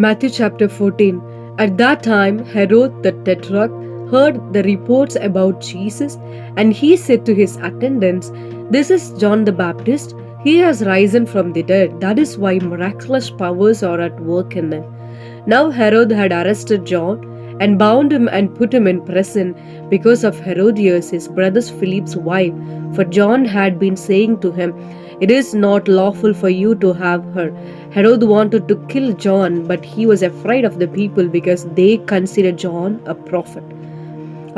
Matthew chapter 14. At that time, Herod the Tetrarch heard the reports about Jesus, and he said to his attendants, "This is John the Baptist. He has risen from the dead. That is why miraculous powers are at work in him." Now Herod had arrested John and bound him and put him in prison because of Herodias, his brother Philip's wife. For John had been saying to him, "It is not lawful for you to have her." Herod wanted to kill John, but he was afraid of the people because they considered John a prophet.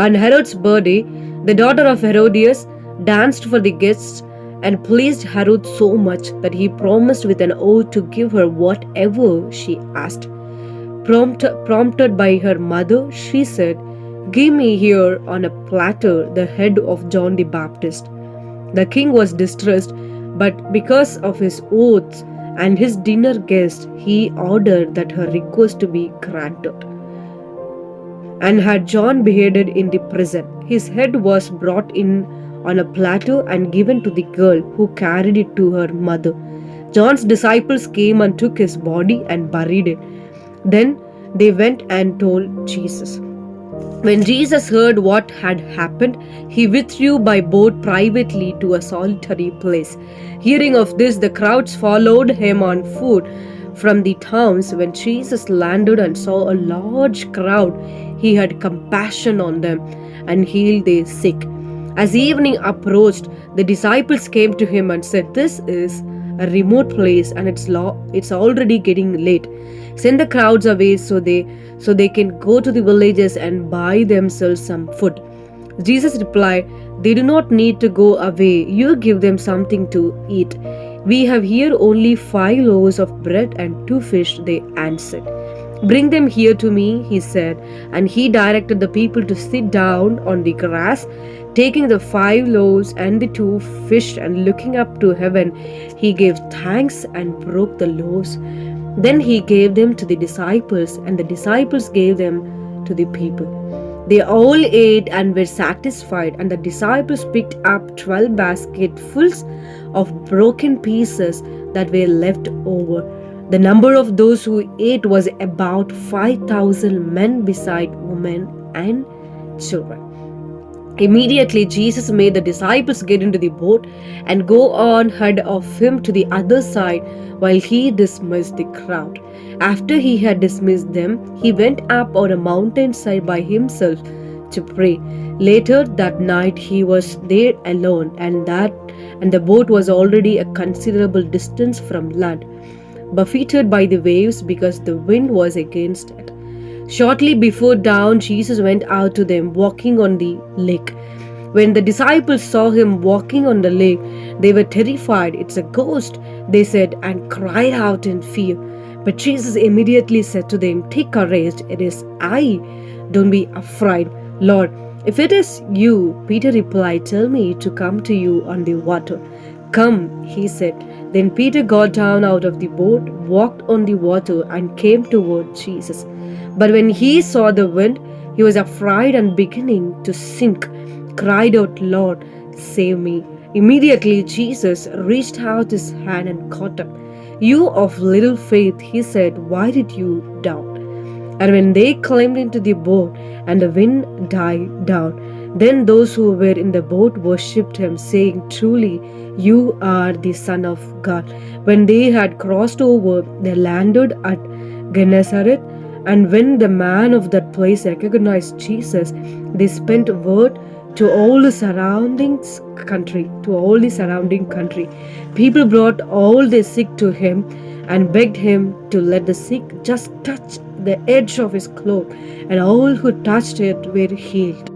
On Herod's birthday, the daughter of Herodias danced for the guests and pleased Herod so much that he promised with an oath to give her whatever she asked. Prompted by her mother, she said, "Give me here on a platter the head of John the Baptist." The king was distressed, but because of his oaths and his dinner guest, he ordered that her request to be granted, and had John beheaded in the prison. His head was brought in on a platter and given to the girl, who carried it to her mother. John's disciples came and took his body and buried it. Then they went and told Jesus. When Jesus heard what had happened, he withdrew by boat privately to a solitary place. Hearing of this, the crowds followed him on foot from the towns. When Jesus landed and saw a large crowd, he had compassion on them and healed their sick. As evening approached, the disciples came to him and said, "This is a remote place and it's already getting late. Send the crowds away so they can go to the villages and buy themselves some food." Jesus replied, "They do not need to go away. You give them something to eat." "We have here only 5 loaves of bread and 2 fish," they answered. "Bring them here to me," he said, and he directed the people to sit down on the grass. Taking the 5 loaves and the 2 fish and looking up to heaven, he gave thanks and broke the loaves. Then he gave them to the disciples, and the disciples gave them to the people. They all ate and were satisfied, and the disciples picked up 12 basketfuls of broken pieces that were left over. The number of those who ate was about 5,000 men, beside women and children. Immediately Jesus made the disciples get into the boat and go on ahead of him to the other side while he dismissed the crowd. After he had dismissed them, he went up on a mountainside by himself to pray. Later that night he was there alone, and the boat was already a considerable distance from land, buffeted by the waves because the wind was against it. Shortly before dawn, Jesus went out to them, walking on the lake. When the disciples saw him walking on the lake, they were terrified. "It's a ghost," they said, and cried out in fear. But Jesus immediately said to them, "Take courage, it is I. Don't be afraid." "Lord, if it is you," Peter replied, "tell me to come to you on the water." "Come," he said. Then Peter got down out of the boat, walked on the water, and came toward Jesus. But when he saw the wind, he was afraid and beginning to sink, cried out, "Lord, save me." Immediately Jesus reached out his hand and caught him. "You of little faith," he said, "why did you doubt?" And when they climbed into the boat and the wind died down, then those who were in the boat worshipped him, saying, "Truly, you are the Son of God." When they had crossed over, they landed at Gennesaret. And when the man of that place recognized Jesus, they sent word to all the surrounding country. People brought all their sick to him and begged him to let the sick just touch the edge of his cloak, and all who touched it were healed.